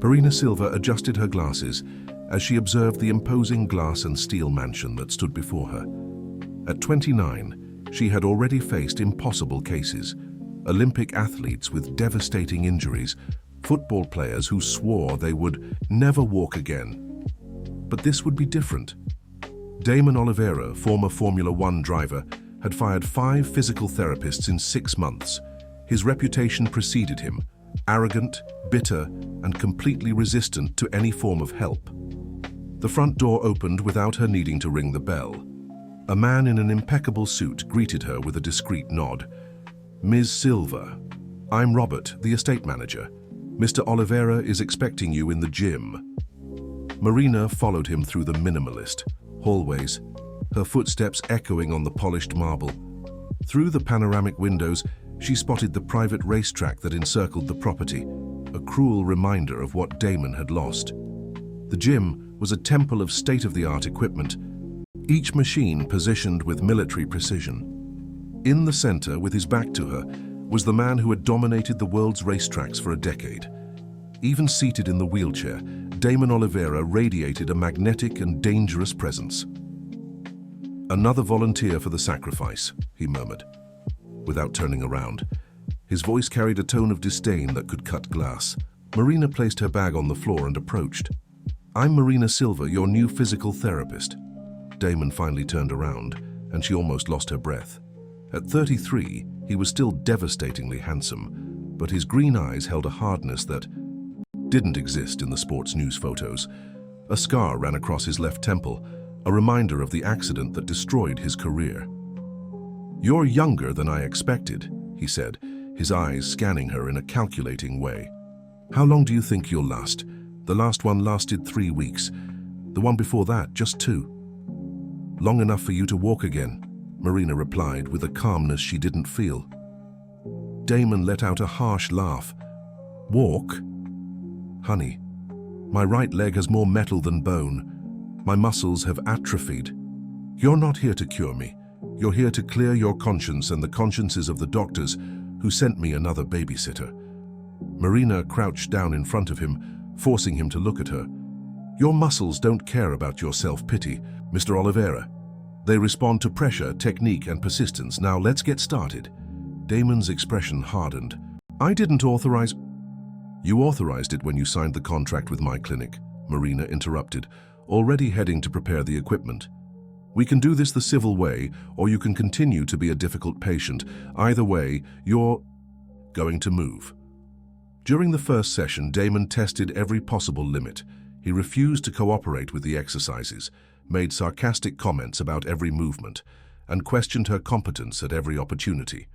Marina Silva adjusted her glasses as she observed the imposing glass and steel mansion that stood before her. At 29, she had already faced impossible cases: Olympic athletes with devastating injuries, football players who swore they would never walk again. But this would be different. Damon Oliveira, former Formula One driver, had fired 5 physical therapists in 6 months. His reputation preceded him: arrogant, bitter, and completely resistant to any form of help. The front door opened without her needing to ring the bell. A man in an impeccable suit greeted her with a discreet nod. "Ms. Silva, I'm Robert, the estate manager. Mr. Oliveira is expecting you in the gym." Marina followed him through the minimalist hallways, her footsteps echoing on the polished marble. Through the panoramic windows, she spotted the private racetrack that encircled the property, a cruel reminder of what Damon had lost. The gym was a temple of state-of-the-art equipment, each machine positioned with military precision. In the center, with his back to her, was the man who had dominated the world's racetracks for a decade. Even seated in the wheelchair, Damon Oliveira radiated a magnetic and dangerous presence. "Another volunteer for the sacrifice," he murmured, without turning around. His voice carried a tone of disdain that could cut glass. Marina placed her bag on the floor and approached. "I'm Marina Silva, your new physical therapist." Damon finally turned around, and she almost lost her breath. At 33, he was still devastatingly handsome, but his green eyes held a hardness that didn't exist in the sports news photos. A scar ran across his left temple, a reminder of the accident that destroyed his career. "You're younger than I expected," he said, his eyes scanning her in a calculating way. "How long do you think you'll last? The last one lasted 3 weeks. The one before that, just 2. "Long enough for you to walk again," Marina replied with a calmness she didn't feel. Damon let out a harsh laugh. "Walk? Honey, my right leg has more metal than bone. My muscles have atrophied. You're not here to cure me. You're here to clear your conscience and the consciences of the doctors who sent me another babysitter." Marina crouched down in front of him, forcing him to look at her. "Your muscles don't care about your self-pity, Mr. Oliveira. They respond to pressure, technique, and persistence. Now let's get started." Damon's expression hardened. "I didn't authorize—" "You authorized it when you signed the contract with my clinic," Marina interrupted, already heading to prepare the equipment. "We can do this the civil way, or you can continue to be a difficult patient. Either way, you're going to move." During the first session, Damon tested every possible limit. He refused to cooperate with the exercises, made sarcastic comments about every movement, and questioned her competence at every opportunity.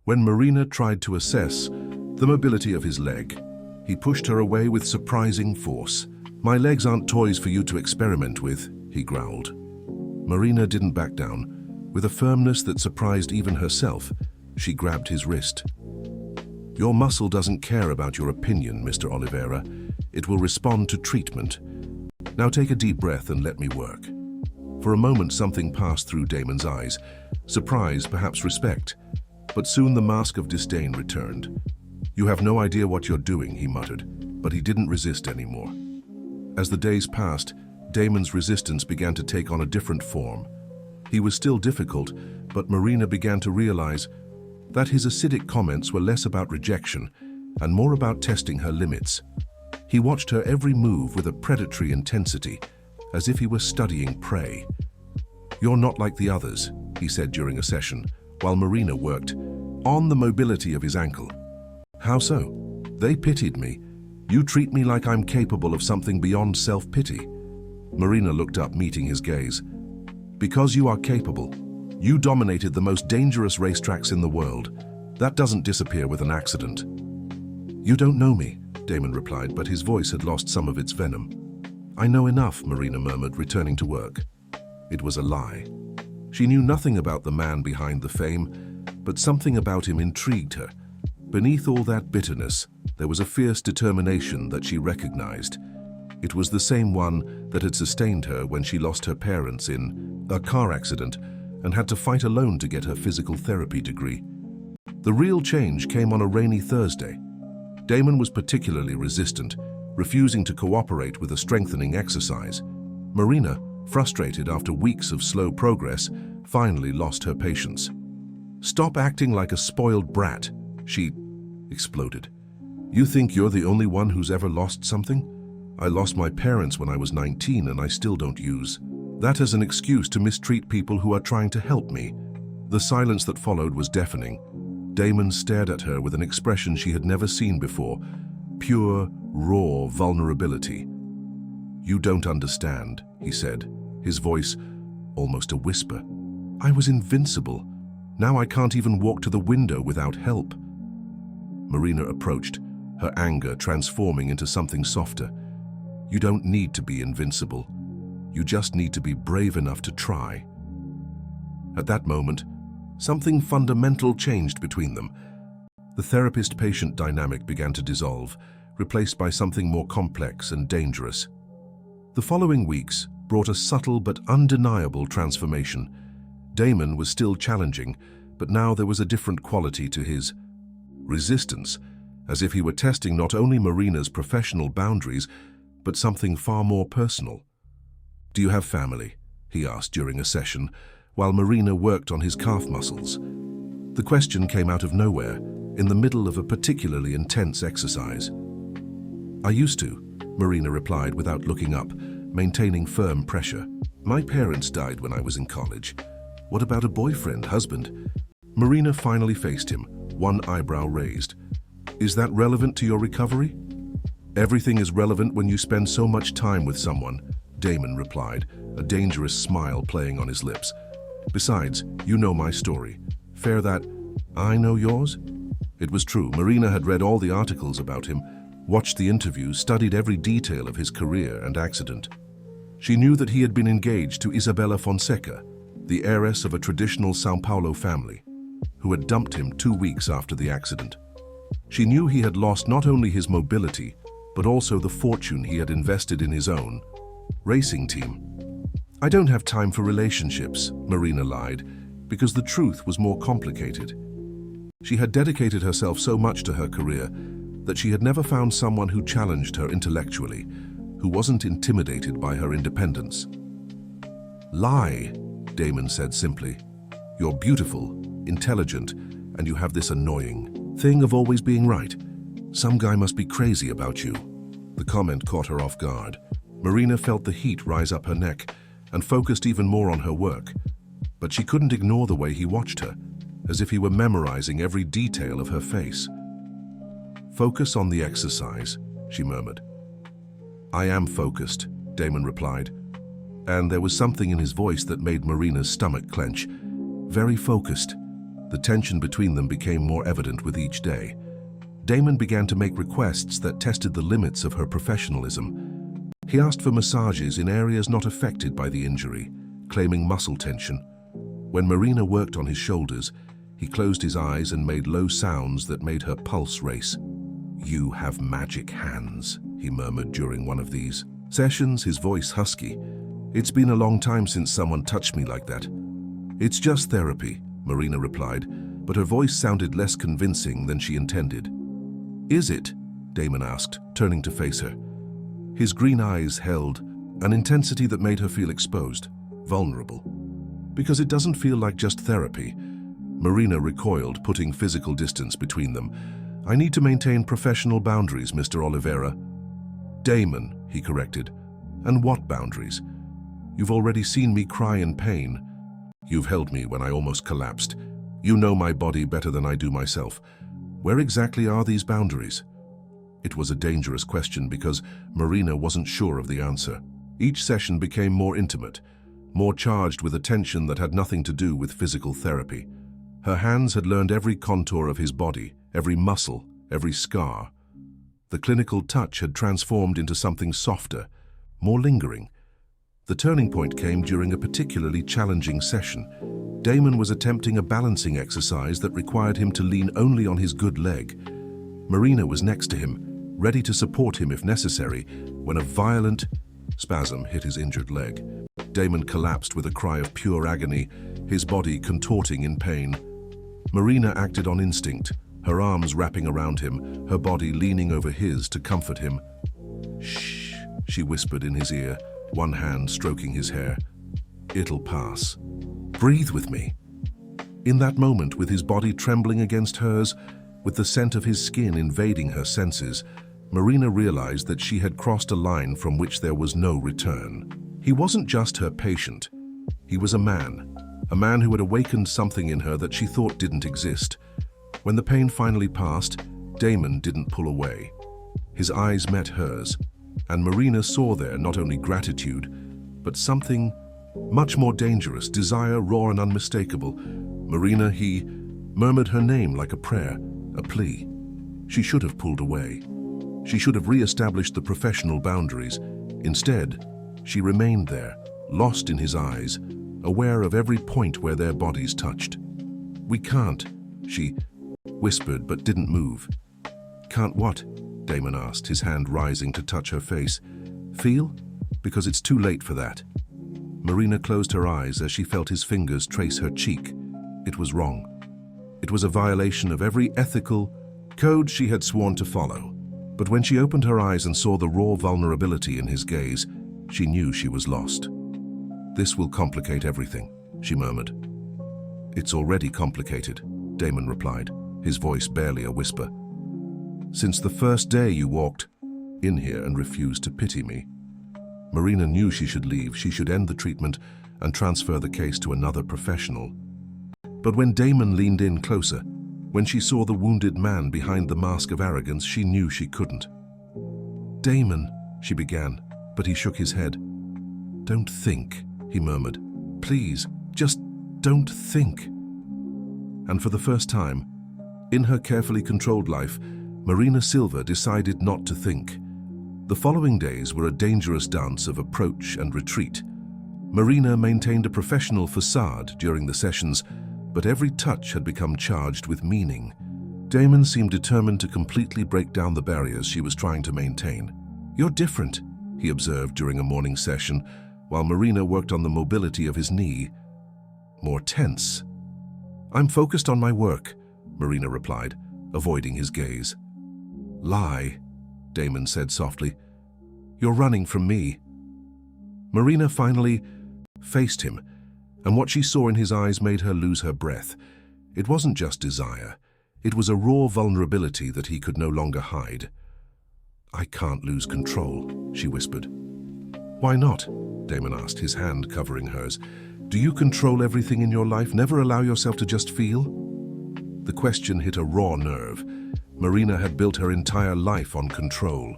When Marina tried to assess the mobility of his leg, he pushed her away with surprising force. "My legs aren't toys for you to experiment with," he growled. Marina didn't back down. With a firmness that surprised even herself, she grabbed his wrist. "Your muscle doesn't care about your opinion, Mr. Oliveira. It will respond to treatment. Now take a deep breath and let me work." For a moment, something passed through Damon's eyes. Surprise, perhaps respect. But soon the mask of disdain returned. "You have no idea what you're doing," he muttered, but he didn't resist anymore. As the days passed, Damon's resistance began to take on a different form. He was still difficult, but Marina began to realize that his acidic comments were less about rejection and more about testing her limits. He watched her every move with a predatory intensity, as if he were studying prey. "You're not like the others," he said during a session, while Marina worked on the mobility of his ankle. "How so?" "They pitied me. You treat me like I'm capable of something beyond self-pity." Marina looked up, meeting his gaze. "Because you are capable. You dominated the most dangerous racetracks in the world. That doesn't disappear with an accident." "You don't know me," Damon replied, but his voice had lost some of its venom. "I know enough," Marina murmured, returning to work. It was a lie. She knew nothing about the man behind the fame, but something about him intrigued her. Beneath all that bitterness, there was a fierce determination that she recognized. It was the same one that had sustained her when she lost her parents in a car accident and had to fight alone to get her physical therapy degree. The real change came on a rainy Thursday. Damon was particularly resistant, refusing to cooperate with a strengthening exercise. Marina, frustrated after weeks of slow progress, finally lost her patience. "Stop acting like a spoiled brat," she exploded. "You think you're the only one who's ever lost something? I lost my parents when I was 19 and I still don't use that as an excuse to mistreat people who are trying to help me." The silence that followed was deafening. Damon stared at her with an expression she had never seen before, pure, raw vulnerability. "You don't understand," he said, his voice almost a whisper. "I was invincible. Now I can't even walk to the window without help." Marina approached, her anger transforming into something softer. "You don't need to be invincible. You just need to be brave enough to try." At that moment, something fundamental changed between them. The therapist-patient dynamic began to dissolve, replaced by something more complex and dangerous. The following weeks brought a subtle but undeniable transformation. Damon was still challenging, but now there was a different quality to his resistance, as if he were testing not only Marina's professional boundaries, but something far more personal. "Do you have family?" he asked during a session, while Marina worked on his calf muscles. The question came out of nowhere, in the middle of a particularly intense exercise. "I used to," Marina replied without looking up, maintaining firm pressure. "My parents died when I was in college. What about a boyfriend, husband?" Marina finally faced him, one eyebrow raised. "Is that relevant to your recovery?" "Everything is relevant when you spend so much time with someone," Damon replied, a dangerous smile playing on his lips. "Besides, you know my story. Fair that I know yours?" It was true. Marina had read all the articles about him, watched the interviews, studied every detail of his career and accident. She knew that he had been engaged to Isabella Fonseca, the heiress of a traditional São Paulo family, who had dumped him 2 weeks after the accident. She knew he had lost not only his mobility, but also the fortune he had invested in his own racing team. "I don't have time for relationships," Marina lied, because the truth was more complicated. She had dedicated herself so much to her career that she had never found someone who challenged her intellectually, who wasn't intimidated by her independence. "Lie," Damon said simply. "You're beautiful, intelligent, and you have this annoying thing of always being right. Some guy must be crazy about you." The comment caught her off guard. Marina felt the heat rise up her neck and focused even more on her work. But she couldn't ignore the way he watched her, as if he were memorizing every detail of her face. "Focus on the exercise," she murmured. "I am focused," Damon replied, and there was something in his voice that made Marina's stomach clench. Very focused. The tension between them became more evident with each day. Damon began to make requests that tested the limits of her professionalism. He asked for massages in areas not affected by the injury, claiming muscle tension. When Marina worked on his shoulders, he closed his eyes and made low sounds that made her pulse race. "You have magic hands," he murmured during one of these sessions, his voice husky. "It's been a long time since someone touched me like that." "It's just therapy," Marina replied, but her voice sounded less convincing than she intended. "Is it?" Damon asked, turning to face her. His green eyes held an intensity that made her feel exposed, vulnerable. "Because it doesn't feel like just therapy." Marina recoiled, putting physical distance between them. "I need to maintain professional boundaries, Mr. Oliveira." "Damon," he corrected. "And what boundaries? You've already seen me cry in pain. You've held me when I almost collapsed. You know my body better than I do myself. Where exactly are these boundaries?" It was a dangerous question because Marina wasn't sure of the answer. Each session became more intimate, more charged with a tension that had nothing to do with physical therapy. Her hands had learned every contour of his body, every muscle, every scar. The clinical touch had transformed into something softer, more lingering. The turning point came during a particularly challenging session. Damon was attempting a balancing exercise that required him to lean only on his good leg. Marina was next to him, ready to support him if necessary, when a violent spasm hit his injured leg. Damon collapsed with a cry of pure agony, his body contorting in pain. Marina acted on instinct, her arms wrapping around him, her body leaning over his to comfort him. she whispered in his ear, one hand stroking his hair. "It'll pass. Breathe with me." In that moment, with his body trembling against hers, with the scent of his skin invading her senses, Marina realized that she had crossed a line from which there was no return. He wasn't just her patient. He was a man who had awakened something in her that she thought didn't exist. When the pain finally passed, Damon didn't pull away. His eyes met hers, and Marina saw there not only gratitude, but something much more dangerous, desire raw and unmistakable. "Marina," he murmured her name like a prayer, a plea. She should have pulled away. She should have re-established the professional boundaries. Instead, she remained there, lost in his eyes, aware of every point where their bodies touched. "We can't," she whispered but didn't move. "Can't what?" Damon asked, his hand rising to touch her face. "Feel? Because it's too late for that." Marina closed her eyes as she felt his fingers trace her cheek. It was wrong. It was a violation of every ethical code she had sworn to follow. But when she opened her eyes and saw the raw vulnerability in his gaze, she knew she was lost. "This will complicate everything," she murmured. "It's already complicated," Damon replied, his voice barely a whisper. "Since the first day you walked in here and refused to pity me." Marina knew she should leave, she should end the treatment and transfer the case to another professional. But when Damon leaned in closer, when she saw the wounded man behind the mask of arrogance, she knew she couldn't. "Damon," she began, but he shook his head. "Don't think," he murmured. "Please, just don't think." And for the first time, in her carefully controlled life, Marina Silva decided not to think. The following days were a dangerous dance of approach and retreat. Marina maintained a professional facade during the sessions, but every touch had become charged with meaning. Damon seemed determined to completely break down the barriers she was trying to maintain. "You're different," he observed during a morning session, while Marina worked on the mobility of his knee. "More tense." "I'm focused on my work," Marina replied, avoiding his gaze. "Lie," Damon said softly. "You're running from me." Marina finally faced him, and what she saw in his eyes made her lose her breath. It wasn't just desire. It was a raw vulnerability that he could no longer hide. "I can't lose control," she whispered. "Why not?" Damon asked, his hand covering hers. "Do you control everything in your life? Never allow yourself to just feel?" The question hit a raw nerve. Marina had built her entire life on control.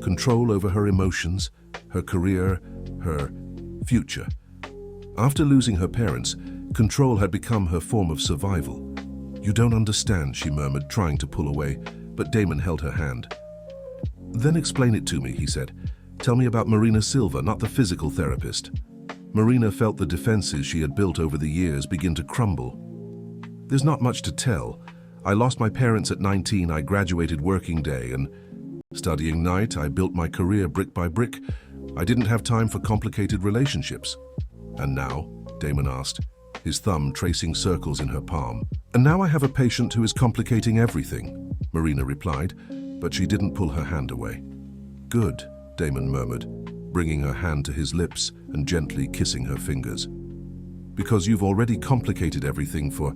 Control over her emotions, her career, her future. After losing her parents, control had become her form of survival. "You don't understand," she murmured, trying to pull away, but Damon held her hand. "Then explain it to me," he said. "Tell me about Marina Silva, not the physical therapist." Marina felt the defenses she had built over the years begin to crumble. "There's not much to tell. I lost my parents at 19, I graduated working day, and studying night, I built my career brick by brick. I didn't have time for complicated relationships." "And now?" Damon asked, his thumb tracing circles in her palm. "And now I have a patient who is complicating everything," Marina replied, but she didn't pull her hand away. "Good," Damon murmured, bringing her hand to his lips and gently kissing her fingers. "Because you've already complicated everything for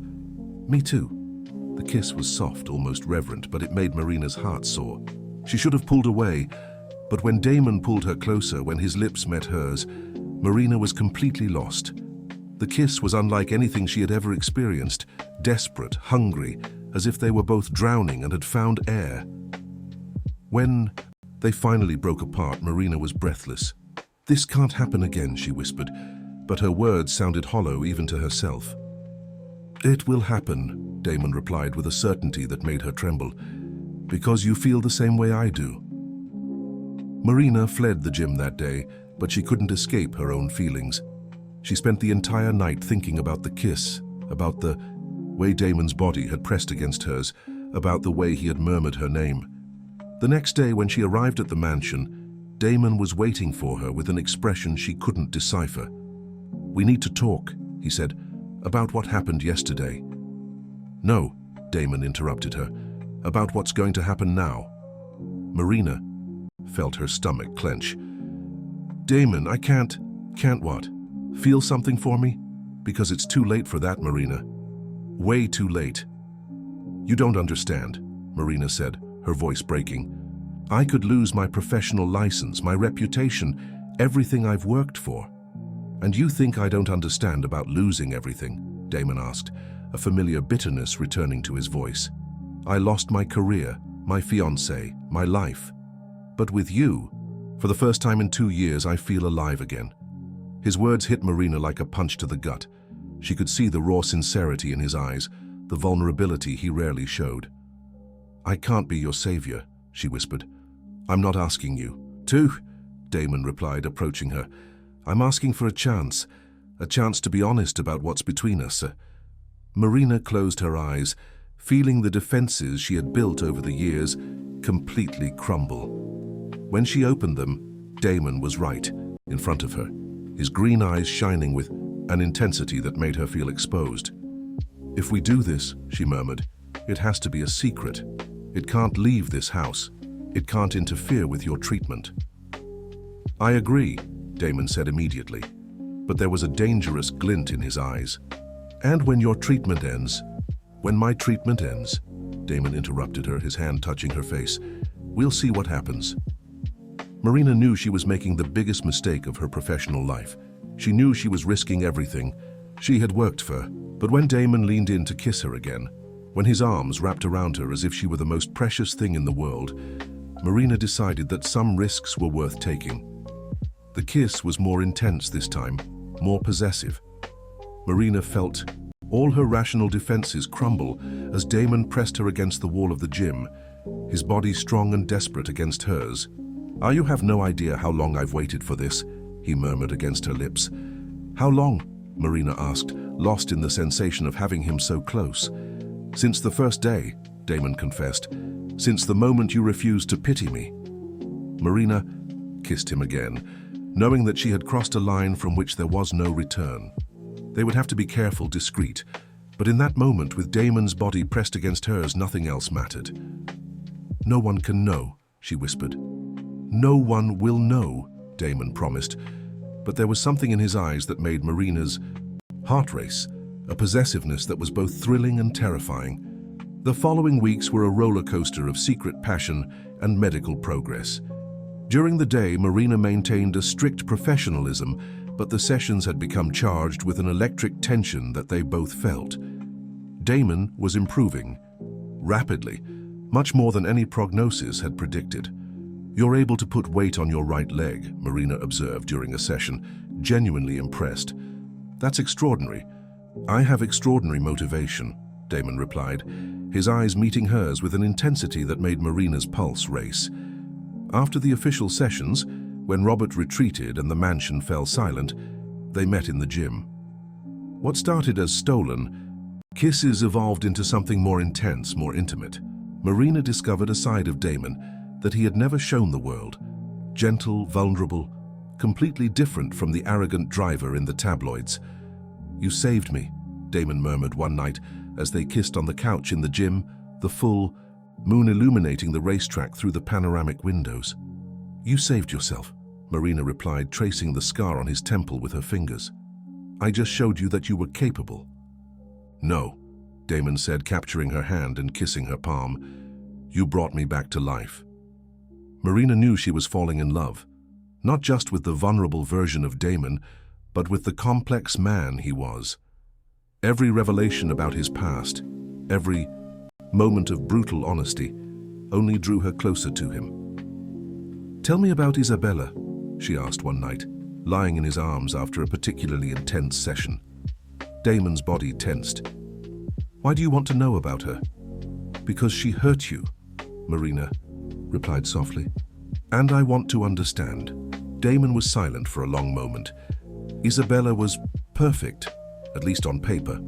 me too." The kiss was soft, almost reverent, but it made Marina's heart soar. She should have pulled away, but when Damon pulled her closer, when his lips met hers, Marina was completely lost. The kiss was unlike anything she had ever experienced, desperate, hungry, as if they were both drowning and had found air. When they finally broke apart, Marina was breathless. "This can't happen again," she whispered, but her words sounded hollow even to herself. "It will happen," Damon replied with a certainty that made her tremble, "because you feel the same way I do." Marina fled the gym that day, but she couldn't escape her own feelings. She spent the entire night thinking about the kiss, about the way Damon's body had pressed against hers, about the way he had murmured her name. The next day, when she arrived at the mansion, Damon was waiting for her with an expression she couldn't decipher. "We need to talk," he said, "about what happened yesterday." "No," Damon interrupted her, "about what's going to happen now." Marina felt her stomach clench. Damon, I can't what? Feel something for me? Because it's too late for that, Marina. Way too late. You don't understand, Marina said, her voice breaking. I could lose my professional license, my reputation, everything I've worked for. And you think I don't understand about losing everything? Damon asked, a familiar bitterness returning to his voice. I lost my career, my fiancé, my life. But with you, for the first time in 2 years, I feel alive again. His words hit Marina like a punch to the gut. She could see the raw sincerity in his eyes, the vulnerability he rarely showed. I can't be your savior, she whispered. I'm not asking you to, Damon replied, approaching her. I'm asking for a chance to be honest about what's between us. Marina closed her eyes, feeling the defenses she had built over the years completely crumble. When she opened them, Damon was right in front of her, his green eyes shining with an intensity that made her feel exposed. If we do this, she murmured, it has to be a secret. It can't leave this house. It can't interfere with your treatment. I agree, Damon said immediately, but there was a dangerous glint in his eyes. And when your treatment ends, when my treatment ends, Damon interrupted her, his hand touching her face, we'll see what happens. Marina knew she was making the biggest mistake of her professional life. She knew she was risking everything she had worked for, but when Damon leaned in to kiss her again, when his arms wrapped around her as if she were the most precious thing in the world, Marina decided that some risks were worth taking. The kiss was more intense this time, more possessive. Marina felt all her rational defenses crumble as Damon pressed her against the wall of the gym, his body strong and desperate against hers. You have no idea how long I've waited for this, he murmured against her lips. How long? Marina asked, lost in the sensation of having him so close. Since the first day, Damon confessed. Since the moment you refused to pity me. Marina kissed him again, knowing that she had crossed a line from which there was no return. They would have to be careful, discreet, but in that moment, with Damon's body pressed against hers, nothing else mattered. No one can know, she whispered. No one will know, Damon promised, but there was something in his eyes that made Marina's heart race, a possessiveness that was both thrilling and terrifying. The following weeks were a roller coaster of secret passion and medical progress. During the day, Marina maintained a strict professionalism, but the sessions had become charged with an electric tension that they both felt. Damon was improving, rapidly, much more than any prognosis had predicted. You're able to put weight on your right leg, Marina observed during a session, genuinely impressed. That's extraordinary. I have extraordinary motivation, Damon replied, his eyes meeting hers with an intensity that made Marina's pulse race. After the official sessions, when Robert retreated and the mansion fell silent, they met in the gym. What started as stolen kisses evolved into something more intense, more intimate. Marina discovered a side of Damon that he had never shown the world. Gentle, vulnerable, completely different from the arrogant driver in the tabloids. You saved me, Damon murmured one night as they kissed on the couch in the gym, the full moon illuminating the racetrack through the panoramic windows. You saved yourself, Marina replied, tracing the scar on his temple with her fingers. I just showed you that you were capable. No, Damon said, capturing her hand and kissing her palm. You brought me back to life. Marina knew she was falling in love, not just with the vulnerable version of Damon, but with the complex man he was. Every revelation about his past, every moment of brutal honesty, only drew her closer to him. Tell me about Isabella, she asked one night, lying in his arms after a particularly intense session. Damon's body tensed. Why do you want to know about her? Because she hurt you, Marina replied softly. And I want to understand. Damon was silent for a long moment. Isabella was perfect, at least on paper.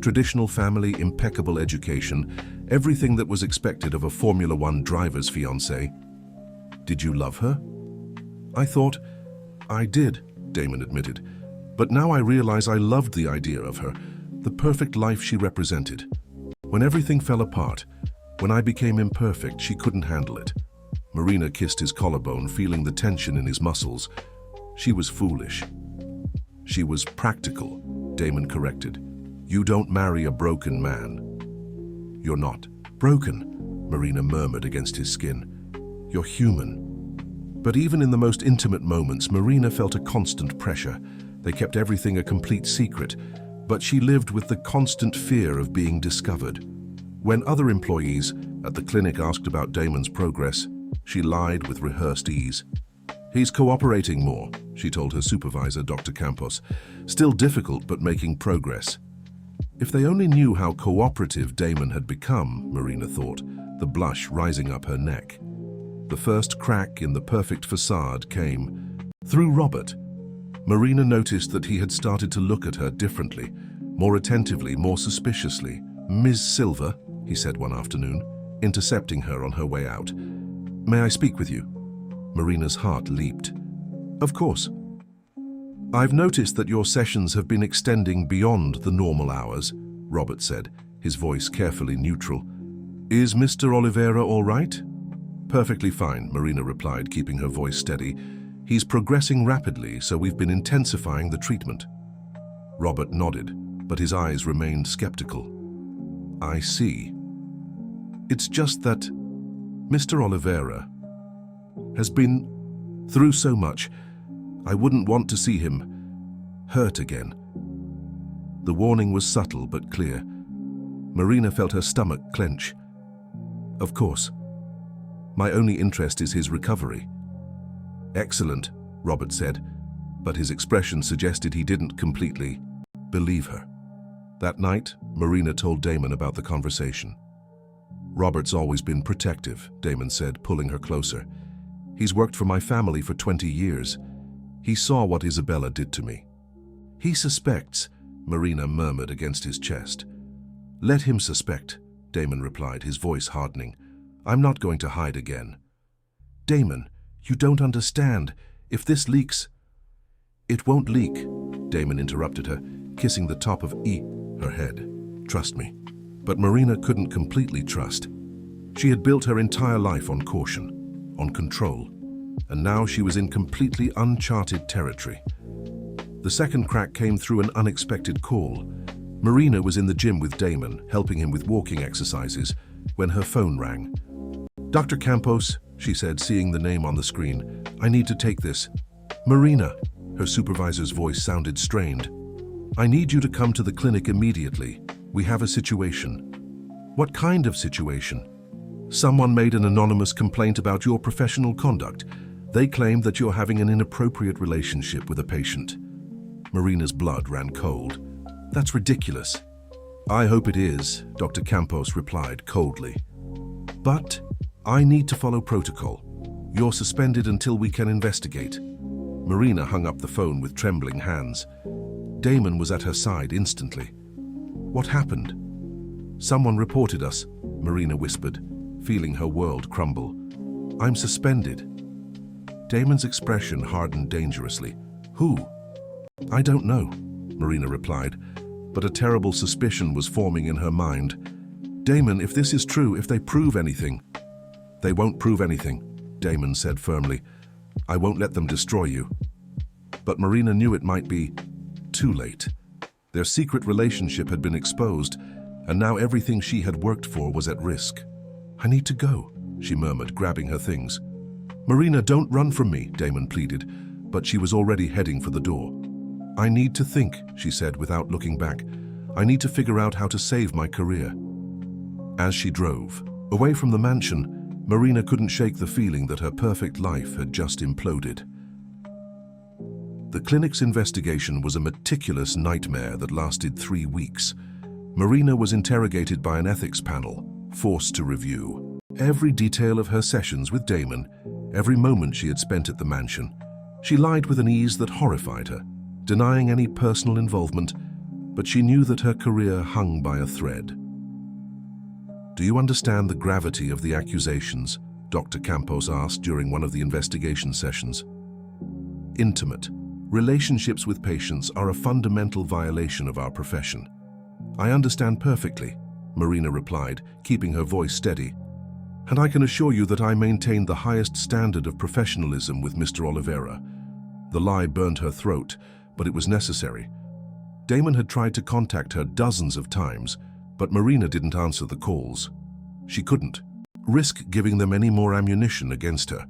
Traditional family, impeccable education, everything that was expected of a Formula One driver's fiancé. Did you love her? I thought I did, Damon admitted. But now I realize I loved the idea of her, the perfect life she represented. When everything fell apart, when I became imperfect, she couldn't handle it. Marina kissed his collarbone, feeling the tension in his muscles. She was foolish. She was practical, Damon corrected. You don't marry a broken man. You're not broken, Marina murmured against his skin. You're human. But even in the most intimate moments, Marina felt a constant pressure. They kept everything a complete secret, but she lived with the constant fear of being discovered. When other employees at the clinic asked about Damon's progress, she lied with rehearsed ease. He's cooperating more, she told her supervisor, Dr. Campos. Still difficult, but making progress. If they only knew how cooperative Damon had become, Marina thought, the blush rising up her neck. The first crack in the perfect facade came through Robert. Marina noticed that he had started to look at her differently, more attentively, more suspiciously. Ms. Silver, he said one afternoon, intercepting her on her way out. May I speak with you? Marina's heart leaped. Of course. I've noticed that your sessions have been extending beyond the normal hours, Robert said, his voice carefully neutral. Is Mr. Oliveira all right? Perfectly fine, Marina replied, keeping her voice steady. He's progressing rapidly, so we've been intensifying the treatment. Robert nodded, but his eyes remained skeptical. I see. It's just that Mr. Oliveira has been through so much. I wouldn't want to see him hurt again. The warning was subtle but clear. Marina felt her stomach clench. Of course. My only interest is his recovery. Excellent, Robert said, but his expression suggested he didn't completely believe her. That night, Marina told Damon about the conversation. Robert's always been protective, Damon said, pulling her closer. He's worked for my family for 20 years. He saw what Isabella did to me. He suspects, Marina murmured against his chest. Let him suspect, Damon replied, his voice hardening. I'm not going to hide again. Damon, you don't understand. If this leaks... It won't leak, Damon interrupted her, kissing the top of her head. Trust me. But Marina couldn't completely trust. She had built her entire life on caution, on control, and now she was in completely uncharted territory. The second crack came through an unexpected call. Marina was in the gym with Damon, helping him with walking exercises, when her phone rang. Dr. Campos, she said, seeing the name on the screen. I need to take this. Marina, her supervisor's voice sounded strained. I need you to come to the clinic immediately. We have a situation. What kind of situation? Someone made an anonymous complaint about your professional conduct. They claim that you're having an inappropriate relationship with a patient. Marina's blood ran cold. That's ridiculous. I hope it is, Dr. Campos replied coldly. But I need to follow protocol. You're suspended until we can investigate. Marina hung up the phone with trembling hands. Damon was at her side instantly. What happened? Someone reported us, Marina whispered, feeling her world crumble. I'm suspended. Damon's expression hardened dangerously. Who? I don't know, Marina replied, but a terrible suspicion was forming in her mind. Damon, if this is true, if they prove anything... They won't prove anything, Damon said firmly. I won't let them destroy you. But Marina knew it might be too late. Their secret relationship had been exposed, and now everything she had worked for was at risk. I need to go, she murmured, grabbing her things. Marina, don't run from me, Damon pleaded, but she was already heading for the door. I need to think, she said without looking back. I need to figure out how to save my career. As she drove away from the mansion, Marina couldn't shake the feeling that her perfect life had just imploded. The clinic's investigation was a meticulous nightmare that lasted 3 weeks. Marina was interrogated by an ethics panel, forced to review every detail of her sessions with Damon, every moment she had spent at the mansion. She lied with an ease that horrified her, denying any personal involvement, but she knew that her career hung by a thread. Do you understand the gravity of the accusations? Dr. Campos asked during one of the investigation sessions. Intimate relationships with patients are a fundamental violation of our profession. I understand perfectly, Marina replied, keeping her voice steady. And I can assure you that I maintain the highest standard of professionalism with Mr. Oliveira. The lie burned her throat, but it was necessary. Damon had tried to contact her dozens of times, but Marina didn't answer the calls. She couldn't risk giving them any more ammunition against her.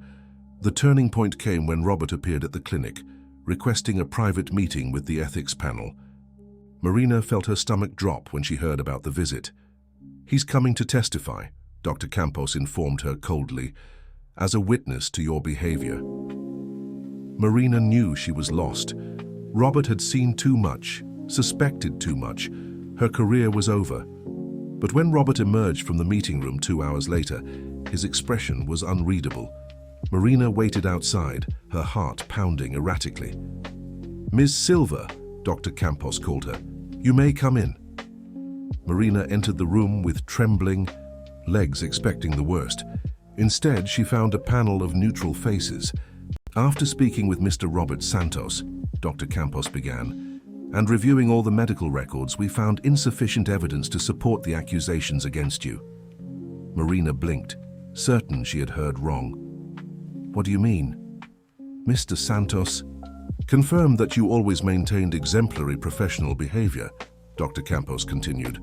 The turning point came when Robert appeared at the clinic, requesting a private meeting with the ethics panel. Marina felt her stomach drop when she heard about the visit. "He's coming to testify," Dr. Campos informed her coldly, "as a witness to your behavior." Marina knew she was lost. Robert had seen too much, suspected too much. Her career was over. But when Robert emerged from the meeting room 2 hours later, his expression was unreadable. Marina waited outside, her heart pounding erratically. "Ms. Silva," Dr. Campos called her, "you may come in." Marina entered the room with trembling legs, expecting the worst. Instead, she found a panel of neutral faces. "After speaking with Mr. Robert Santos," Dr. Campos began, "and reviewing all the medical records, we found insufficient evidence to support the accusations against you." Marina blinked, certain she had heard wrong. "What do you mean?" "Mr. Santos confirmed that you always maintained exemplary professional behavior," Dr. Campos continued.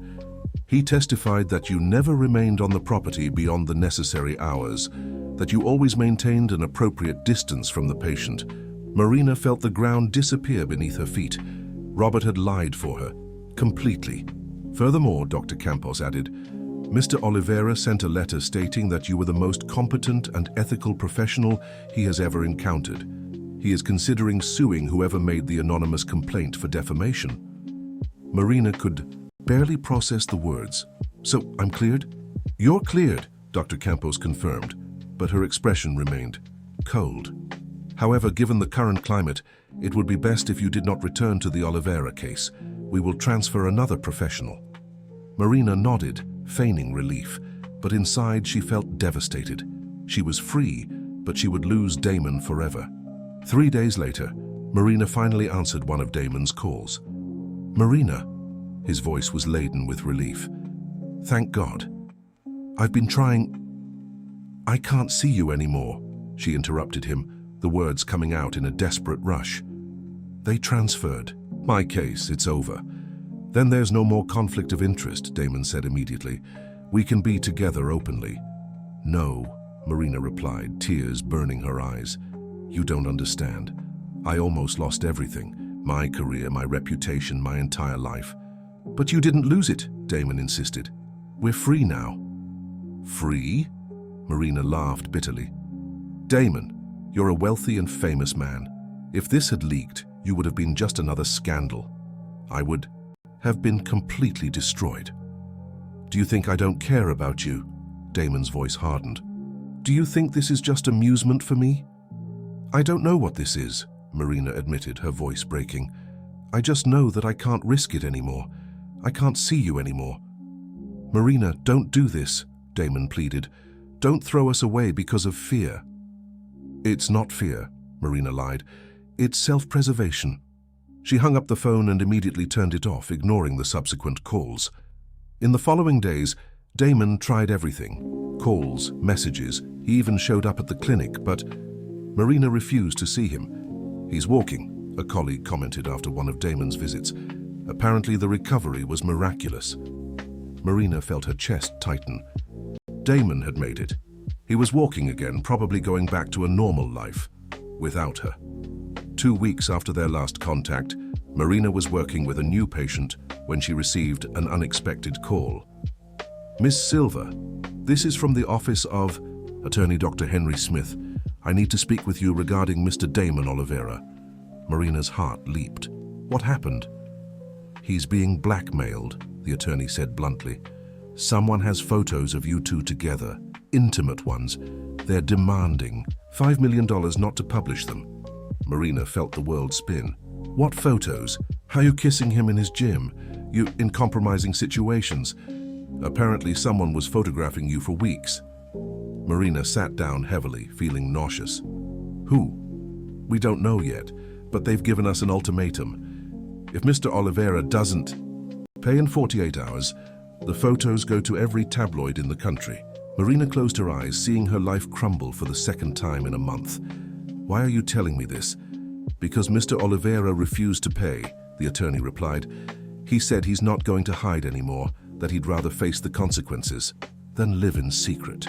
"He testified that you never remained on the property beyond the necessary hours, that you always maintained an appropriate distance from the patient." Marina felt the ground disappear beneath her feet. Robert had lied for her, completely. Furthermore, Dr. Campos added, "Mr. Oliveira sent a letter stating that you were the most competent and ethical professional he has ever encountered. He is considering suing whoever made the anonymous complaint for defamation." Marina could barely process the words. "So, I'm cleared?" "You're cleared," Dr. Campos confirmed, but her expression remained cold. "However, given the current climate, it would be best if you did not return to the Oliveira case. We will transfer another professional." Marina nodded, feigning relief, but inside she felt devastated. She was free, but she would lose Damon forever. 3 days later, Marina finally answered one of Damon's calls. "Marina," his voice was laden with relief. "Thank God. I've been trying—" "I can't see you anymore," she interrupted him, the words coming out in a desperate rush. "They transferred my case, it's over." "Then there's no more conflict of interest," Damon said immediately. "We can be together openly." "No," Marina replied, tears burning her eyes. "You don't understand. I almost lost everything. My career, my reputation, my entire life." "But you didn't lose it," Damon insisted. "We're free now." "Free?" Marina laughed bitterly. "Damon, you're a wealthy and famous man. If this had leaked, you would have been just another scandal. I would have been completely destroyed." "Do you think I don't care about you?" Damon's voice hardened. "Do you think this is just amusement for me?" "I don't know what this is," Marina admitted, her voice breaking. "I just know that I can't risk it anymore. I can't see you anymore." "Marina, don't do this," Damon pleaded. "Don't throw us away because of fear." "It's not fear," Marina lied. "It's self-preservation." She hung up the phone and immediately turned it off, ignoring the subsequent calls. In the following days, Damon tried everything. Calls, messages, he even showed up at the clinic, but Marina refused to see him. "He's walking," a colleague commented after one of Damon's visits. Apparently the recovery was miraculous. Marina felt her chest tighten. Damon had made it. He was walking again, probably going back to a normal life, without her. 2 weeks after their last contact, Marina was working with a new patient when she received an unexpected call. "Miss Silva, this is from the office of Attorney Dr. Henry Smith. I need to speak with you regarding Mr. Damon Oliveira." Marina's heart leaped. "What happened?" "He's being blackmailed," the attorney said bluntly. "Someone has photos of you two together, intimate ones. They're demanding $5 million not to publish them." Marina felt the world spin. "What photos? Are you kissing him in his gym? You in compromising situations? Apparently someone was photographing you for weeks." Marina sat down heavily, feeling nauseous. "Who?" "We don't know yet, but they've given us an ultimatum. If Mr. Oliveira doesn't pay in 48 hours, the photos go to every tabloid in the country." Marina closed her eyes, seeing her life crumble for the second time in a month. "Why are you telling me this?" Because Mr. Oliveira refused to pay, the attorney replied. He said he's not going to hide anymore, that he'd rather face the consequences than live in secret.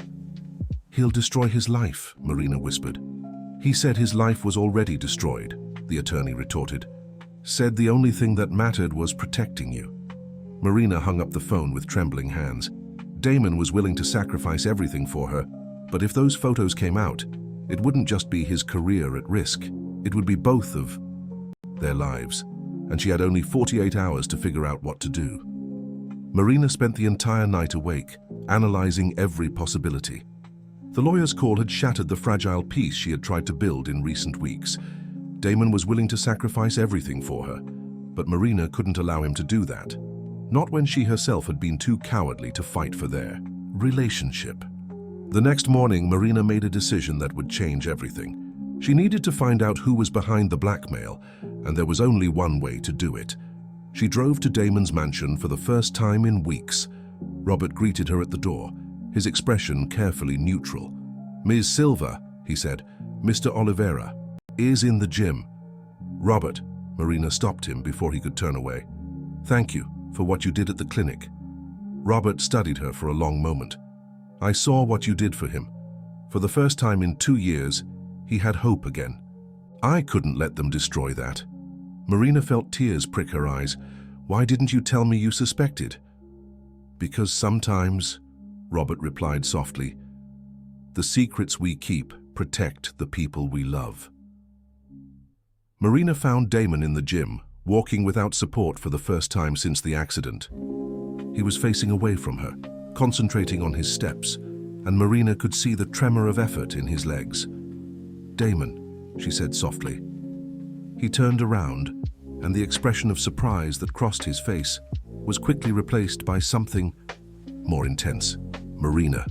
He'll destroy his life, Marina whispered. He said his life was already destroyed, the attorney retorted. Said the only thing that mattered was protecting you. Marina hung up the phone with trembling hands. Damon was willing to sacrifice everything for her, but if those photos came out, it wouldn't just be his career at risk. It would be both of their lives, and she had only 48 hours to figure out what to do. Marina spent the entire night awake, analyzing every possibility. The lawyer's call had shattered the fragile peace she had tried to build in recent weeks. Damon was willing to sacrifice everything for her, but Marina couldn't allow him to do that. Not when she herself had been too cowardly to fight for their relationship. The next morning, Marina made a decision that would change everything. She needed to find out who was behind the blackmail, and there was only one way to do it. She drove to Damon's mansion for the first time in weeks. Robert greeted her at the door, his expression carefully neutral. "Ms. Silva," he said, "Mr. Oliveira is in the gym." "Robert," Marina stopped him before he could turn away. "Thank you for what you did at the clinic." Robert studied her for a long moment. "I saw what you did for him. For the first time in 2 years, he had hope again. I couldn't let them destroy that." Marina felt tears prick her eyes. "Why didn't you tell me you suspected?" "Because sometimes," Robert replied softly, "the secrets we keep protect the people we love." Marina found Damon in the gym, walking without support for the first time since the accident. He was facing away from her, concentrating on his steps, and Marina could see the tremor of effort in his legs. "Damon," she said softly. He turned around, and the expression of surprise that crossed his face was quickly replaced by something more intense. "Marina."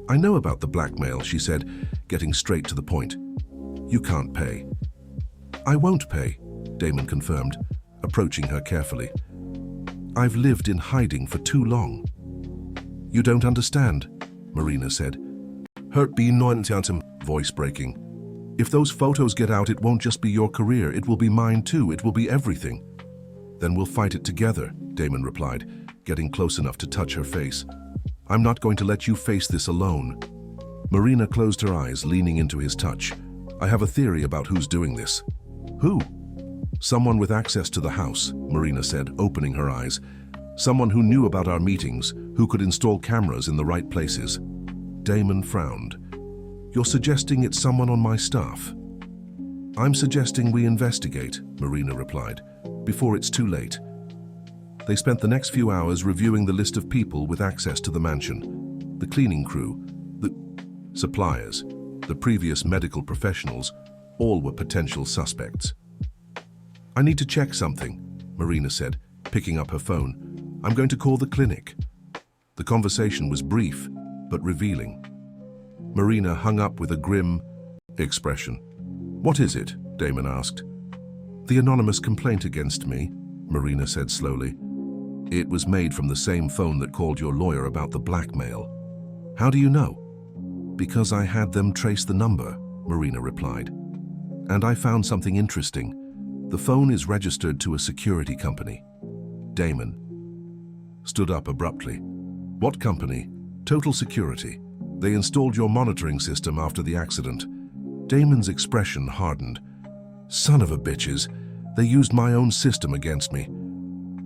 "I know about the blackmail," she said, getting straight to the point. "You can't pay." "I won't pay," Damon confirmed, approaching her carefully. "I've lived in hiding for too long." "You don't understand," Marina said. Hurt be him, voice breaking. "If those photos get out, it won't just be your career, it will be mine too, it will be everything." "Then we'll fight it together," Damon replied, getting close enough to touch her face. "I'm not going to let you face this alone." Marina closed her eyes, leaning into his touch. "I have a theory about who's doing this." "Who?" "Someone with access to the house," Marina said, opening her eyes. "Someone who knew about our meetings, who could install cameras in the right places." Damon frowned. "You're suggesting it's someone on my staff?" "I'm suggesting we investigate," Marina replied, "before it's too late." They spent the next few hours reviewing the list of people with access to the mansion. The cleaning crew, the suppliers, the previous medical professionals, all were potential suspects. "I need to check something," Marina said, picking up her phone. "I'm going to call the clinic." The conversation was brief, but revealing. Marina hung up with a grim expression. "What is it?" Damon asked. "The anonymous complaint against me," Marina said slowly. "It was made from the same phone that called your lawyer about the blackmail." "How do you know?" "Because I had them trace the number," Marina replied. "And I found something interesting. The phone is registered to a security company." Damon stood up abruptly. "What company?" "Total Security. They installed your monitoring system after the accident." Damon's expression hardened. "Son of a bitches, they used my own system against me."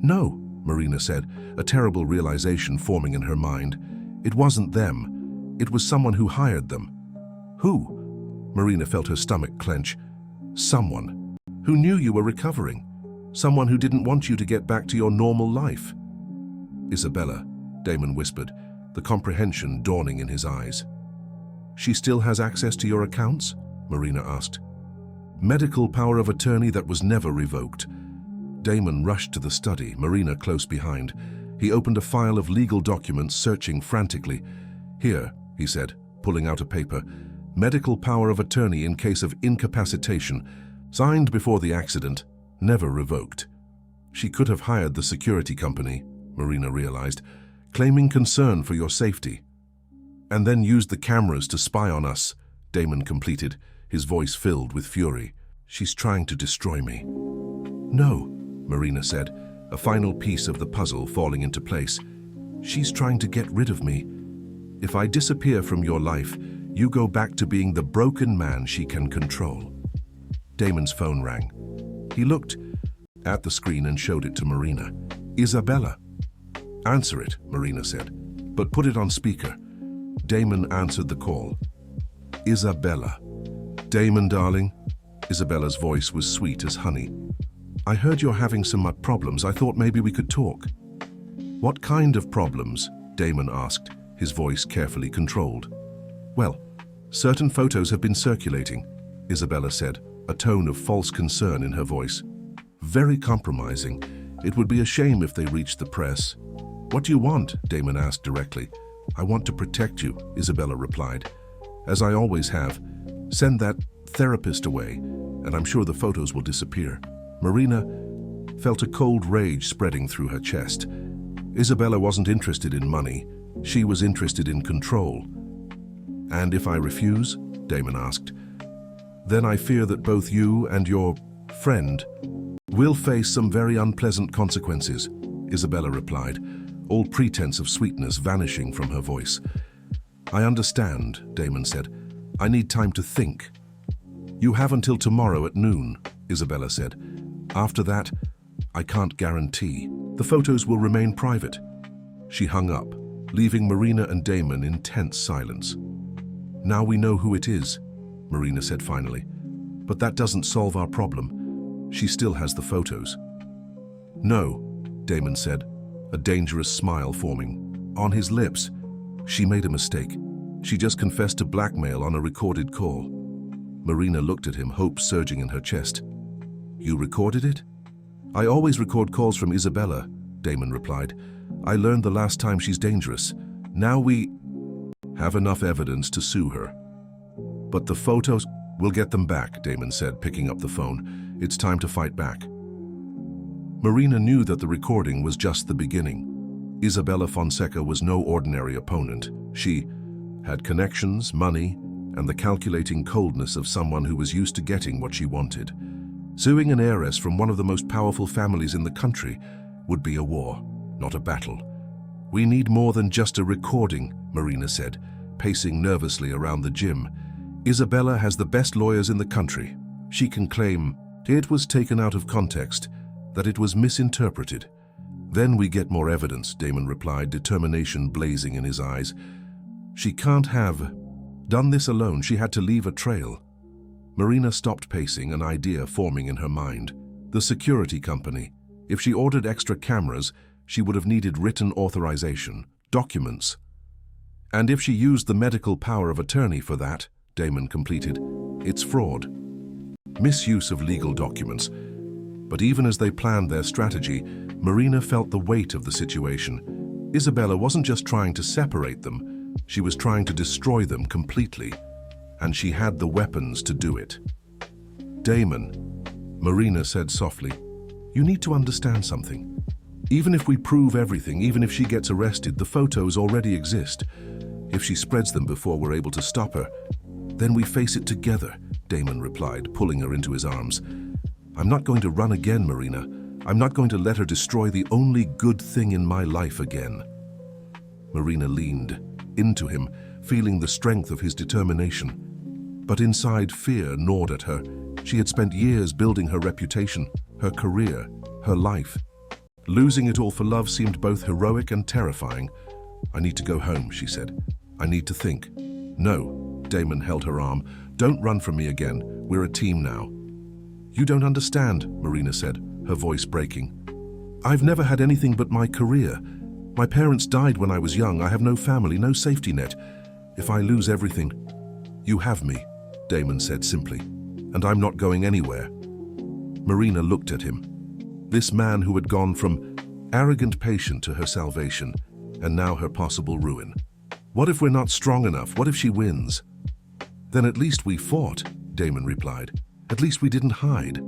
"No," Marina said, a terrible realization forming in her mind. "It wasn't them. It was someone who hired them." "Who?" Marina felt her stomach clench. "Someone who knew you were recovering. Someone who didn't want you to get back to your normal life." "Isabella," Damon whispered, the comprehension dawning in his eyes. "She still has access to your accounts?" Marina asked. "Medical power of attorney that was never revoked." Damon rushed to the study, Marina close behind. He opened a file of legal documents, searching frantically. "Here," he said, pulling out a paper. "Medical power of attorney in case of incapacitation. Signed before the accident, never revoked." She could have hired the security company, Marina realized, claiming concern for your safety. "And then used the cameras to spy on us," Damon completed, his voice filled with fury. She's trying to destroy me. No, Marina said, a final piece of the puzzle falling into place. She's trying to get rid of me. If I disappear from your life, you go back to being the broken man she can control. Damon's phone rang. He looked at the screen and showed it to Marina. Isabella. Answer it, Marina said, but put it on speaker. Damon answered the call. Isabella. Damon, darling. Isabella's voice was sweet as honey. I heard you're having some problems. I thought maybe we could talk. What kind of problems? Damon asked, his voice carefully controlled. Well, certain photos have been circulating, Isabella said, a tone of false concern in her voice. Very compromising. It would be a shame if they reached the press. What do you want? Damon asked directly. I want to protect you, Isabella replied. As I always have. Send that therapist away, and I'm sure the photos will disappear. Marina felt a cold rage spreading through her chest. Isabella wasn't interested in money. She was interested in control. And if I refuse? Damon asked. Then I fear that both you and your friend will face some very unpleasant consequences, Isabella replied, all pretense of sweetness vanishing from her voice. I understand, Damon said. I need time to think. You have until tomorrow at noon, Isabella said. After that, I can't guarantee. The photos will remain private. She hung up, leaving Marina and Damon in tense silence. Now we know who it is, Marina said finally. But that doesn't solve our problem. She still has the photos. No, Damon said, a dangerous smile forming on his lips. She made a mistake. She just confessed to blackmail on a recorded call. Marina looked at him, hope surging in her chest. You recorded it? I always record calls from Isabella, Damon replied. I learned the last time she's dangerous. Now we have enough evidence to sue her. But the photos, we'll get them back, Damon said, picking up the phone. It's time to fight back. Marina knew that the recording was just the beginning. Isabella Fonseca was no ordinary opponent. She had connections, money, and the calculating coldness of someone who was used to getting what she wanted. Suing an heiress from one of the most powerful families in the country would be a war, not a battle. We need more than just a recording, Marina said, pacing nervously around the gym. Isabella has the best lawyers in the country. She can claim it was taken out of context, that it was misinterpreted. Then we get more evidence, Damon replied, determination blazing in his eyes. She can't have done this alone. She had to leave a trail. Marina stopped pacing, an idea forming in her mind. The security company. If she ordered extra cameras, she would have needed written authorization, documents. And if she used the medical power of attorney for that, Damon completed, it's fraud. Misuse of legal documents. But even as they planned their strategy, Marina felt the weight of the situation. Isabella wasn't just trying to separate them, she was trying to destroy them completely. And she had the weapons to do it. Damon, Marina said softly, you need to understand something. Even if we prove everything, even if she gets arrested, the photos already exist. If she spreads them before we're able to stop her, then we face it together, Damon replied, pulling her into his arms. I'm not going to run again, Marina. I'm not going to let her destroy the only good thing in my life again. Marina leaned into him, feeling the strength of his determination. But inside, fear gnawed at her. She had spent years building her reputation, her career, her life. Losing it all for love seemed both heroic and terrifying. I need to go home, she said. I need to think. No, Damon held her arm. Don't run from me again. We're a team now. You don't understand, Marina said, her voice breaking. I've never had anything but my career. My parents died when I was young. I have no family, no safety net. If I lose everything, you have me, Damon said simply, and I'm not going anywhere. Marina looked at him. This man who had gone from arrogant patient to her salvation, and now her possible ruin. What if we're not strong enough? What if she wins? Then at least we fought, Damon replied. At least we didn't hide.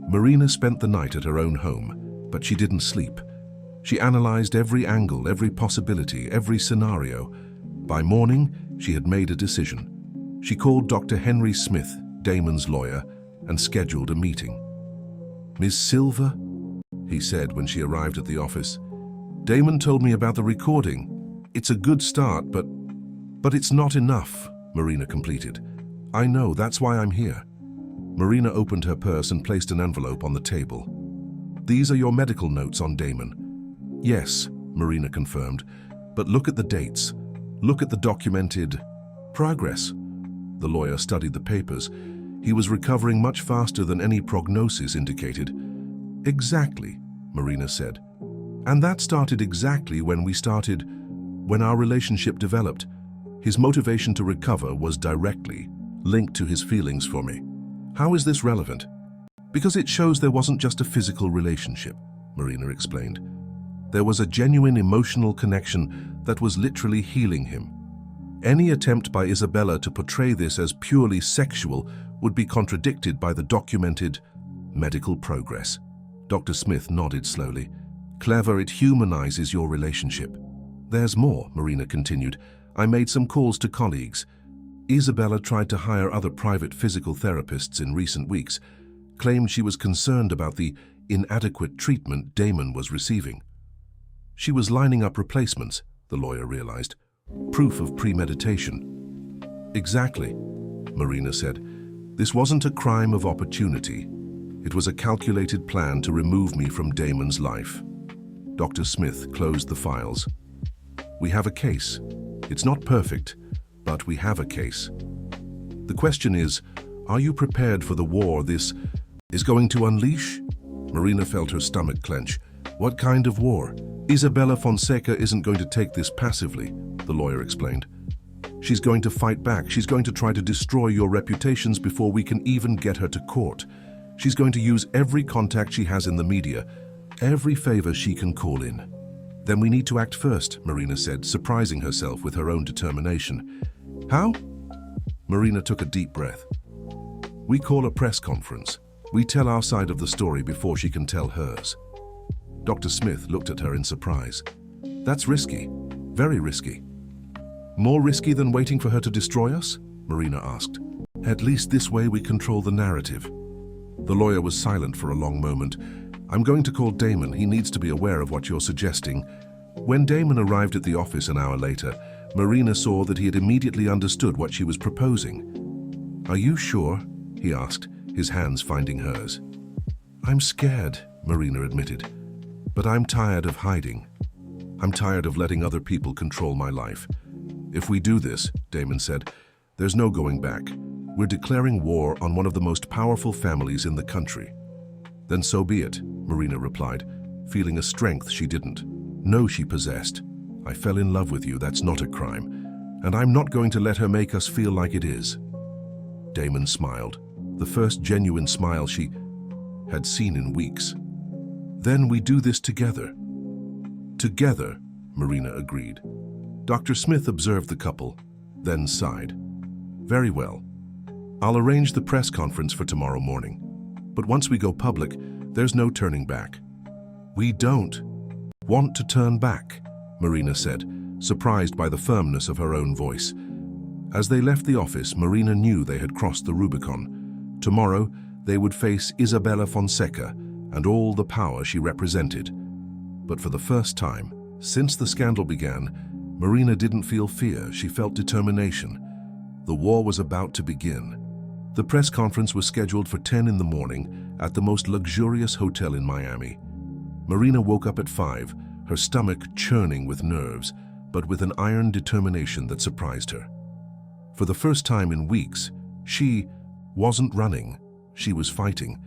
Marina spent the night at her own home, but she didn't sleep. She analyzed every angle, every possibility, every scenario. By morning, she had made a decision. She called Dr. Henry Smith, Damon's lawyer, and scheduled a meeting. "Miss Silver," he said when she arrived at the office, "Damon told me about the recording. It's a good start, but it's not enough," Marina completed. "I know, that's why I'm here." Marina opened her purse and placed an envelope on the table. "These are your medical notes on Damon." "Yes," Marina confirmed, "but look at the dates. Look at the documented progress." The lawyer studied the papers. He was recovering much faster than any prognosis indicated. "Exactly," Marina said. "And that started exactly when our relationship developed. His motivation to recover was directly linked to his feelings for me." "How is this relevant?" "Because it shows there wasn't just a physical relationship," Marina explained. "There was a genuine emotional connection that was literally healing him. Any attempt by Isabella to portray this as purely sexual would be contradicted by the documented medical progress." Dr. Smith nodded slowly. "Clever, it humanizes your relationship." "There's more," Marina continued. "I made some calls to colleagues. Isabella tried to hire other private physical therapists in recent weeks, claimed she was concerned about the inadequate treatment Damon was receiving. She was lining up replacements," the lawyer realized. "Proof of premeditation." "Exactly," Marina said. "This wasn't a crime of opportunity. It was a calculated plan to remove me from Damon's life." Dr. Smith closed the files. "We have a case. It's not perfect, but we have a case. The question is, are you prepared for the war this is going to unleash?" Marina felt her stomach clench. "What kind of war?" "Isabella Fonseca isn't going to take this passively," the lawyer explained. "She's going to fight back. She's going to try to destroy your reputations before we can even get her to court. She's going to use every contact she has in the media, every favor she can call in." "Then we need to act first," Marina said, surprising herself with her own determination. "How?" Marina took a deep breath. "We call a press conference. We tell our side of the story before she can tell hers." Dr. Smith looked at her in surprise. "That's risky, very risky." "More risky than waiting for her to destroy us?" Marina asked. "At least this way we control the narrative." The lawyer was silent for a long moment. "I'm going to call Damon. He needs to be aware of what you're suggesting." When Damon arrived at the office an hour later, Marina saw that he had immediately understood what she was proposing. "Are you sure?" he asked, his hands finding hers. "I'm scared," Marina admitted. "But I'm tired of hiding. I'm tired of letting other people control my life." "If we do this," Damon said, "there's no going back. We're declaring war on one of the most powerful families in the country." "Then so be it," Marina replied, feeling a strength she didn't know she possessed. "I fell in love with you, that's not a crime, and I'm not going to let her make us feel like it is." Damon smiled, the first genuine smile she had seen in weeks. "Then we do this together." "Together," Marina agreed. Dr. Smith observed the couple, then sighed. "Very well. I'll arrange the press conference for tomorrow morning. But once we go public, there's no turning back." "We don't want to turn back," Marina said, surprised by the firmness of her own voice. As they left the office, Marina knew they had crossed the Rubicon. Tomorrow, they would face Isabella Fonseca and all the power she represented. But for the first time, since the scandal began, Marina didn't feel fear, she felt determination. The war was about to begin. The press conference was scheduled for 10 in the morning at the most luxurious hotel in Miami. Marina woke up at 5, her stomach churning with nerves, but with an iron determination that surprised her. For the first time in weeks, she wasn't running, she was fighting.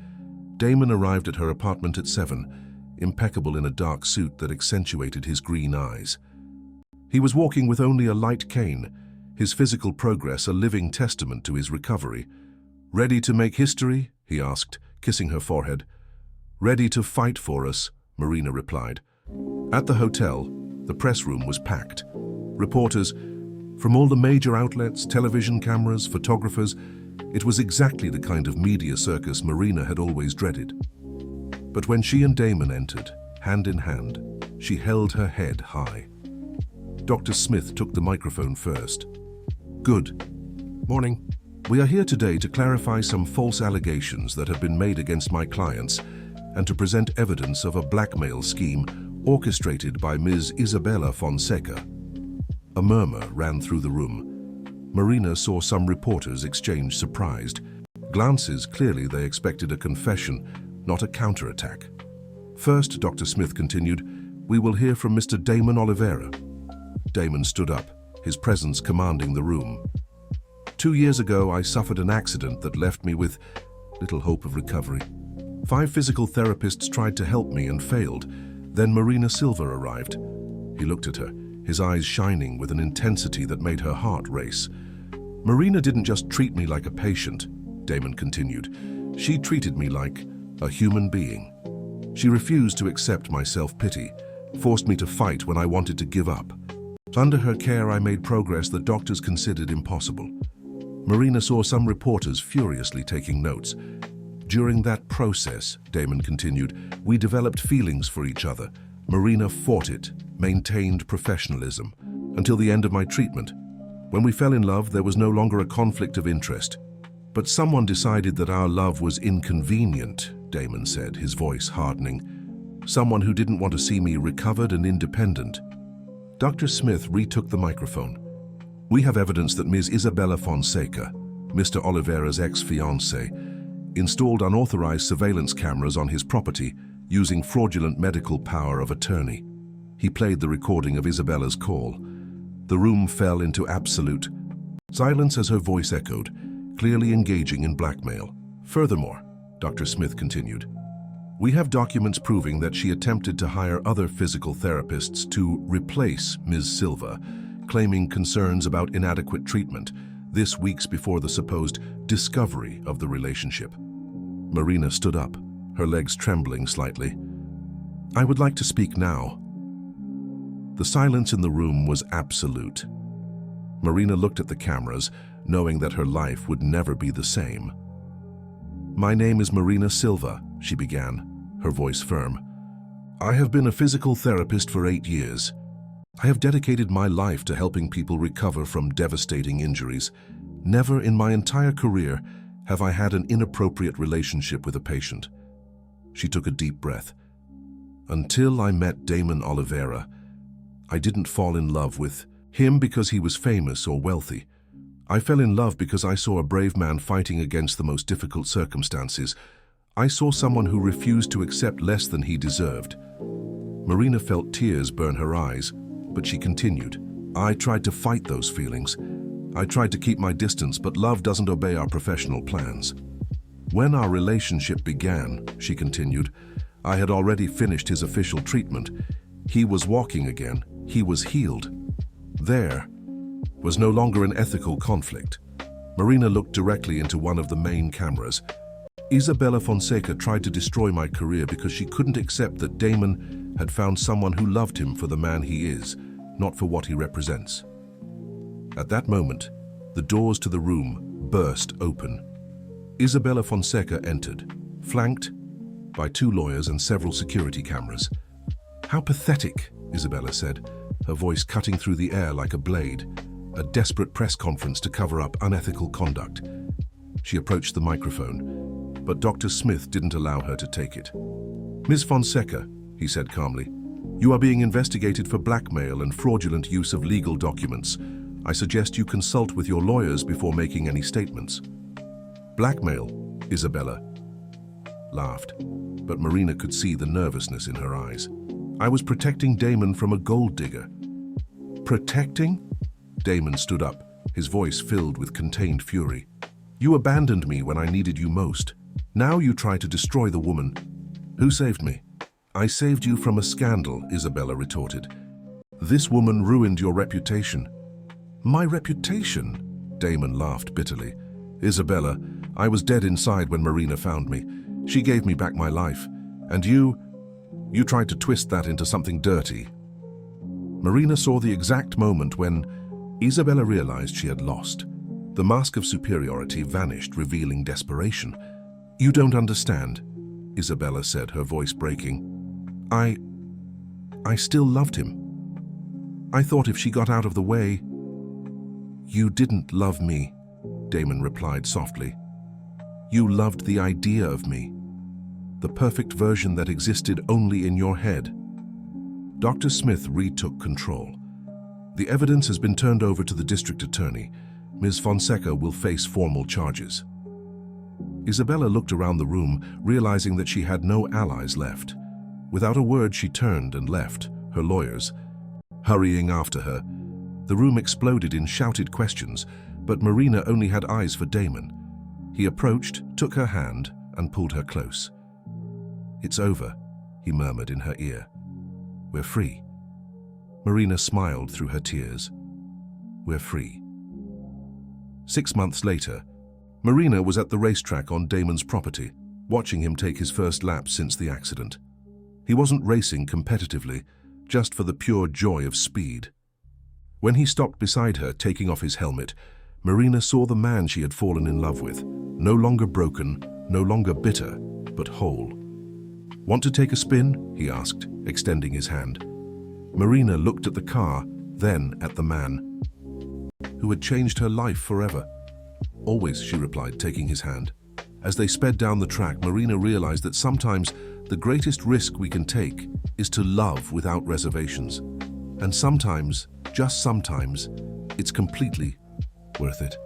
Damon arrived at her apartment at 7, impeccable in a dark suit that accentuated his green eyes. He was walking with only a light cane, his physical progress a living testament to his recovery. "Ready to make history?" he asked, kissing her forehead. "Ready to fight for us," Marina replied. At the hotel, the press room was packed. Reporters from all the major outlets, television cameras, photographers. It was exactly the kind of media circus Marina had always dreaded. But when she and Damon entered, hand in hand, she held her head high. Dr. Smith took the microphone first. "Good morning," We are here today to clarify some false allegations that have been made against my clients and to present evidence of a blackmail scheme orchestrated by Ms. Isabella Fonseca. A murmur ran through the room. Marina saw some reporters exchange surprised glances. Clearly, they expected a confession, not a counterattack. First, Dr. Smith continued, we will hear from Mr. Damon Oliveira. Damon stood up, his presence commanding the room. 2 years ago, I suffered an accident that left me with little hope of recovery. 5 physical therapists tried to help me and failed. Then Marina Silva arrived. He looked at her, his eyes shining with an intensity that made her heart race. Marina didn't just treat me like a patient, Damon continued. She treated me like a human being. She refused to accept my self-pity, forced me to fight when I wanted to give up. Under her care, I made progress that doctors considered impossible. Marina saw some reporters furiously taking notes. During that process, Damon continued, we developed feelings for each other. Marina fought it, maintained professionalism, until the end of my treatment. When we fell in love, there was no longer a conflict of interest. But someone decided that our love was inconvenient, Damon said, his voice hardening. Someone who didn't want to see me recovered and independent. Dr. Smith retook the microphone. We have evidence that Ms. Isabella Fonseca, Mr. Oliveira's ex-fiancée, installed unauthorized surveillance cameras on his property using fraudulent medical power of attorney. He played the recording of Isabella's call. The room fell into absolute silence as her voice echoed, clearly engaging in blackmail. Furthermore, Dr. Smith continued, we have documents proving that she attempted to hire other physical therapists to replace Ms. Silva, claiming concerns about inadequate treatment, this weeks before the supposed discovery of the relationship. Marina stood up, her legs trembling slightly. I would like to speak now. The silence in the room was absolute. Marina looked at the cameras, knowing that her life would never be the same. My name is Marina Silva, she began, her voice firm. I have been a physical therapist for 8 years. I have dedicated my life to helping people recover from devastating injuries. Never in my entire career have I had an inappropriate relationship with a patient. She took a deep breath. Until I met Damon Oliveira, I didn't fall in love with him because he was famous or wealthy. I fell in love because I saw a brave man fighting against the most difficult circumstances. I saw someone who refused to accept less than he deserved. Marina felt tears burn her eyes, but she continued. I tried to fight those feelings. I tried to keep my distance, but love doesn't obey our professional plans. When our relationship began, she continued, I had already finished his official treatment. He was walking again. He was healed. There was no longer an ethical conflict. Marina looked directly into one of the main cameras. Isabella Fonseca tried to destroy my career because she couldn't accept that Damon had found someone who loved him for the man he is, not for what he represents. At that moment, the doors to the room burst open. Isabella Fonseca entered, flanked by 2 lawyers and several security cameras. How pathetic, Isabella said, her voice cutting through the air like a blade, a desperate press conference to cover up unethical conduct. She approached the microphone, but Dr. Smith didn't allow her to take it. Ms. Fonseca, he said calmly, you are being investigated for blackmail and fraudulent use of legal documents. I suggest you consult with your lawyers before making any statements. Blackmail, Isabella laughed, but Marina could see the nervousness in her eyes. I was protecting Damon from a gold digger. Protecting? Damon stood up, his voice filled with contained fury. You abandoned me when I needed you most. Now you try to destroy the woman. Who saved me? I saved you from a scandal, Isabella retorted. This woman ruined your reputation. My reputation? Damon laughed bitterly. Isabella, I was dead inside when Marina found me. She gave me back my life. And you tried to twist that into something dirty. Marina saw the exact moment when Isabella realized she had lost. The mask of superiority vanished, revealing desperation. You don't understand, Isabella said, her voice breaking. I still loved him. I thought if she got out of the way. You didn't love me. Damon replied softly. You loved the idea of me, the perfect version that existed only in your head. Dr. Smith retook control. The evidence has been turned over to the district attorney. Ms. Fonseca will face formal charges. Isabella looked around the room, realizing that she had no allies left. Without a word, she turned and left, her lawyers hurrying after her. The room exploded in shouted questions, but Marina only had eyes for Damon. He approached, took her hand, and pulled her close. It's over, he murmured in her ear. We're free. Marina smiled through her tears. We're free. 6 months later, Marina was at the racetrack on Damon's property, watching him take his first lap since the accident. He wasn't racing competitively, just for the pure joy of speed. When he stopped beside her, taking off his helmet, Marina saw the man she had fallen in love with, no longer broken, no longer bitter, but whole. Want to take a spin? He asked, extending his hand. Marina looked at the car, then at the man who had changed her life forever. Always, she replied, taking his hand. As they sped down the track, Marina realized that sometimes the greatest risk we can take is to love without reservations. And sometimes, just sometimes, it's completely worth it.